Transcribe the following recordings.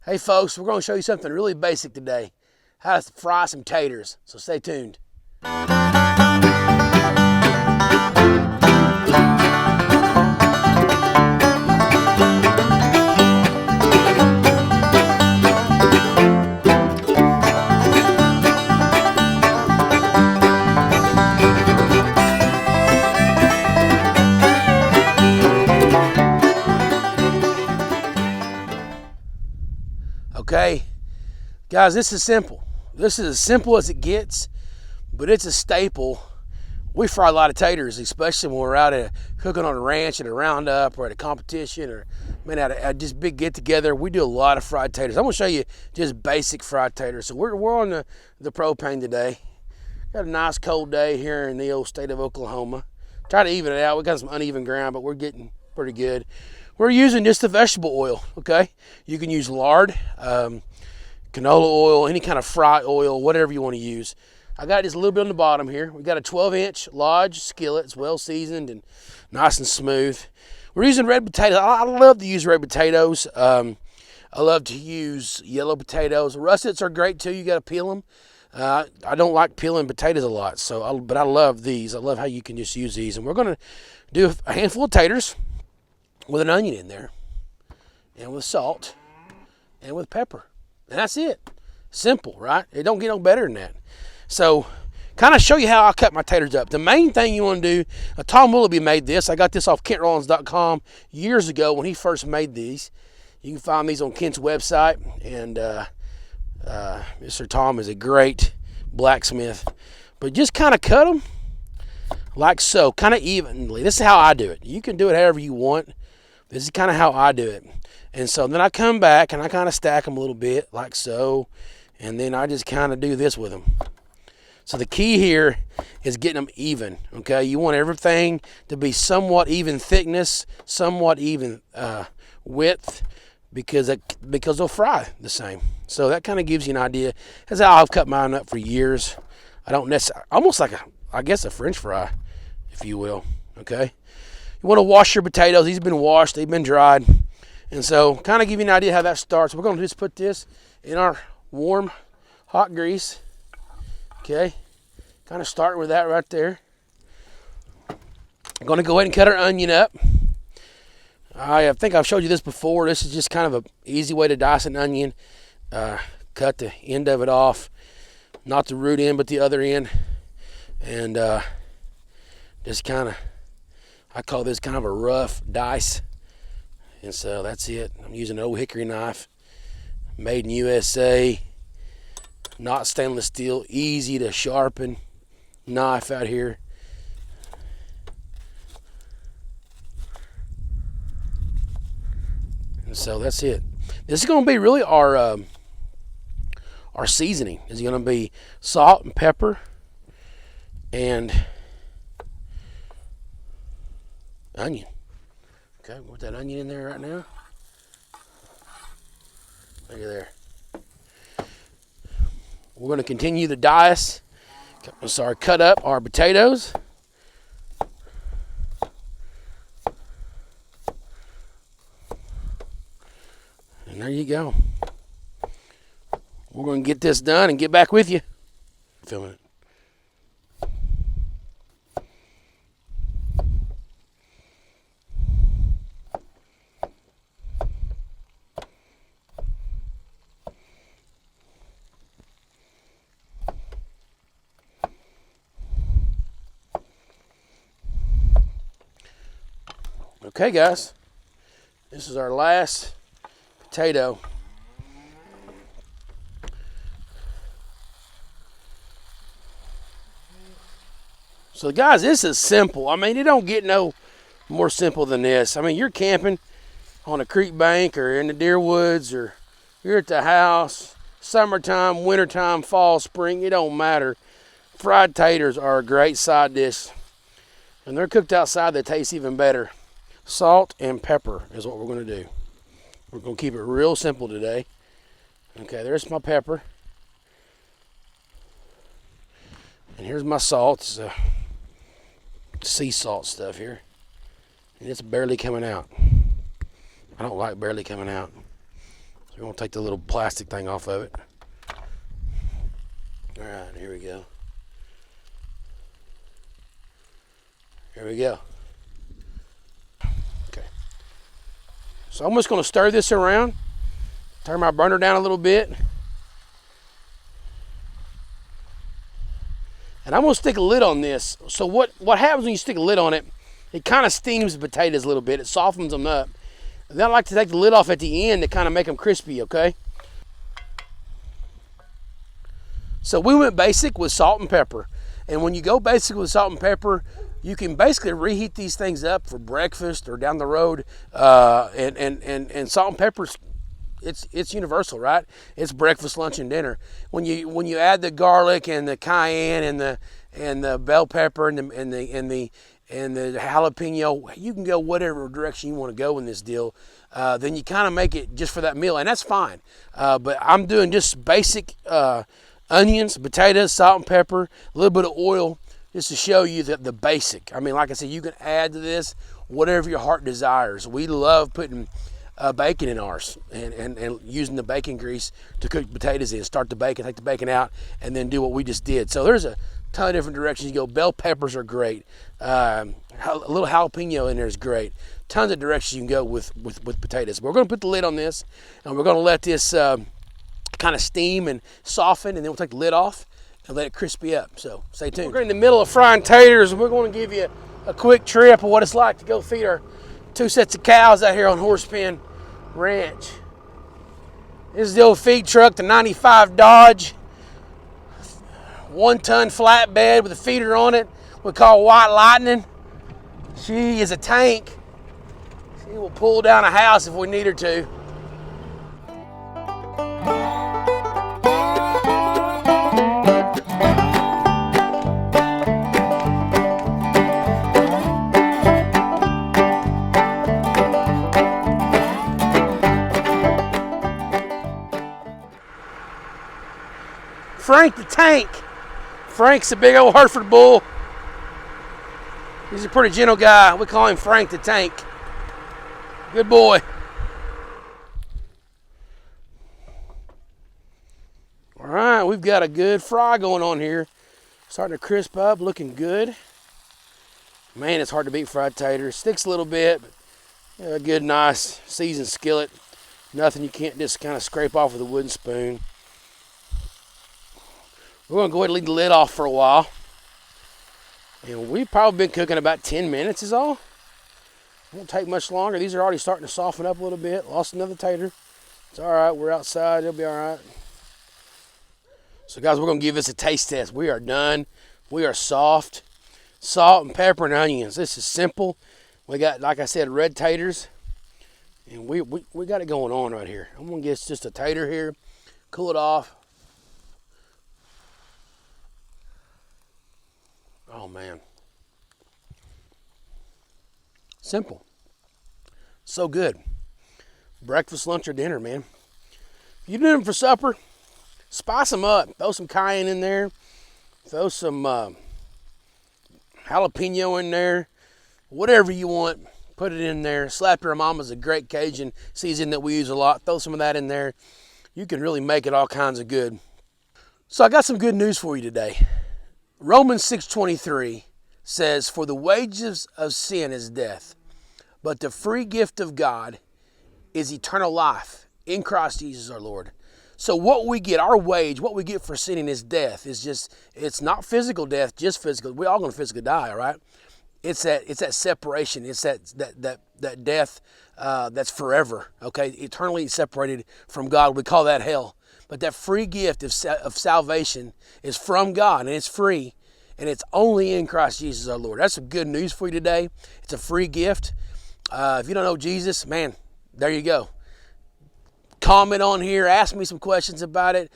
Hey folks, we're going to show you something really basic today. How to fry some taters, so stay tuned. Okay, guys, this is simple. This is as simple as it gets, but it's a staple. We fry a lot of taters, especially when we're out at cooking on a ranch at a roundup or at a competition or at a just big get together. We do a lot of fried taters. I'm gonna show you just basic fried taters. So we're on the propane today. Got a nice cold day here in the old state of Oklahoma. Try to even it out. We got some uneven ground, but we're getting pretty good. We're using just the vegetable oil, okay? You can use lard, canola oil, any kind of fry oil, whatever you want to use. I got just a little bit on the bottom here. We got a 12-inch Lodge skillet. It's well seasoned and nice and smooth. We're using red potatoes. I love to use red potatoes. I love to use yellow potatoes. Russets are great too. You got to peel them. I don't like peeling potatoes a lot, but I love these. I love how you can just use these. And we're going to do a handful of taters with an onion in there, and with salt, and with pepper. And that's it. Simple, right? It don't get no better than that. So, kind of show you how I cut my taters up. The main thing you want to do, Tom Willoughby made this. I got this off KentRollins.com years ago when he first made these. You can find these on Kent's website, and Mr. Tom is a great blacksmith. But just kind of cut them like so, kind of evenly. This is how I do it. You can do it however you want. This is kind of how I do it. And so then I come back and I kind of stack them a little bit like so. And then I just kind of do this with them. So the key here is getting them even, okay? You want everything to be somewhat even thickness, somewhat even width, because they'll fry the same. So that kind of gives you an idea. That's how I've cut mine up for years. I don't necessarily, almost like a French fry, if you will, okay? You want to wash your potatoes. These have been washed, they've been dried. And so kind of give you an idea how that starts. We're going to just put this in our warm, hot grease. Okay, kind of starting with that right there. I'm going to go ahead and cut our onion up. I think I've showed you this before. This is just kind of an easy way to dice an onion. Cut the end of it off, not the root end, but the other end. And just kind of, I call this kind of a rough dice. And so that's it. I'm using an old hickory knife, made in USA, not stainless steel, easy to sharpen knife out here. And so that's it. This is going to be really our seasoning. Is going to be salt and pepper and onion. Okay, put that onion in there right now. Look at there. We're going to continue to cut up our potatoes. And there you go. We're going to get this done and get back with you. Filming it. Okay, guys, this is our last potato. So, guys, this is simple. I mean, it don't get no more simple than this. I mean, you're camping on a creek bank or in the deer woods, or you're at the house, summertime, wintertime, fall, spring, it don't matter. Fried taters are a great side dish, and they're cooked outside, they taste even better. Salt and pepper is what we're going to do. We're going to keep it real simple today. Okay, there's my pepper. And here's my salt. It's sea salt stuff here. And it's barely coming out. I don't like barely coming out. We're going to take the little plastic thing off of it. All right, here we go. Here we go. Okay. So I'm just going to stir this around. Turn my burner down a little bit. And I'm going to stick a lid on this. So what happens when you stick a lid on it, it kind of steams the potatoes a little bit. It softens them up. And then I like to take the lid off at the end to kind of make them crispy, okay? So we went basic with salt and pepper. And when you go basic with salt and pepper, you can basically reheat these things up for breakfast or down the road. And salt and pepper, it's universal, right? It's breakfast, lunch, and dinner. When you add the garlic and the cayenne and the bell pepper and the jalapeno, you can go whatever direction you want to go in this deal. Then you kind of make it just for that meal, and that's fine. But I'm doing just basic onions, potatoes, salt and pepper, a little bit of oil, just to show you the basic. I mean, like I said, you can add to this whatever your heart desires. We love putting bacon in ours and using the bacon grease to cook potatoes in. Start the bacon, take the bacon out, and then do what we just did. So there's a ton of different directions you go. Bell peppers are great. A little jalapeno in there is great. Tons of directions you can go with potatoes. But we're going to put the lid on this, and we're going to let this kind of steam and soften, and then we'll take the lid off and let it crispy up. So stay tuned. We're in the middle of frying taters, and we're going to give you a quick trip of what it's like to go feed our 2 sets of cows out here on Horsepen Ranch. This is the old feed truck, the 95 Dodge. 1-ton flatbed with a feeder on it we call White Lightning. She is a tank. She will pull down a house if we need her to. Frank the Tank. Frank's a big old Hereford bull. He's a pretty gentle guy. We call him Frank the Tank. Good boy. All right, we've got a good fry going on here. Starting to crisp up, looking good. Man, it's hard to beat fried taters. Sticks a little bit, but a good, nice seasoned skillet. Nothing you can't just kind of scrape off with a wooden spoon. We're going to go ahead and leave the lid off for a while. And we've probably been cooking about 10 minutes is all. Won't take much longer. These are already starting to soften up a little bit. Lost another tater. It's all right. We're outside. It'll be all right. So, guys, we're going to give this a taste test. We are done. We are soft. Salt and pepper and onions. This is simple. We got, like I said, red taters. And we got it going on right here. I'm going to get just a tater here. Cool it off. Oh, man. Simple. So good. Breakfast, lunch, or dinner, man. If you do them for supper, spice them up. Throw some cayenne in there. Throw some jalapeno in there. Whatever you want, put it in there. Slap Your Mama's a great Cajun season that we use a lot. Throw some of that in there. You can really make it all kinds of good. So I got some good news for you today. Romans 6:23 says, "For the wages of sin is death, but the free gift of God is eternal life in Christ Jesus our Lord." So what we get, our wage, what we get for sinning is death. It's not physical death, just physical. We're all going to physically die, right? It's that separation. It's that death that's forever, okay? Eternally separated from God. We call that hell. But that free gift of salvation is from God, and it's free, and it's only in Christ Jesus our Lord. That's some good news for you today. It's a free gift. If you don't know Jesus, man, there you go. Comment on here. Ask me some questions about it.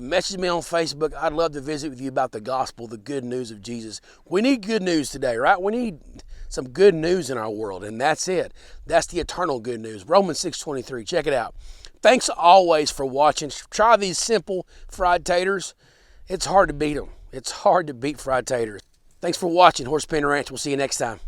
Message me on Facebook. I'd love to visit with you about the gospel, the good news of Jesus. We need good news today, right? We need some good news in our world, and that's it. That's the eternal good news. Romans 6:23. Check it out. Thanks always for watching. Try these simple fried taters. It's hard to beat them. It's hard to beat fried taters. Thanks for watching Horsepen Ranch. We'll see you next time.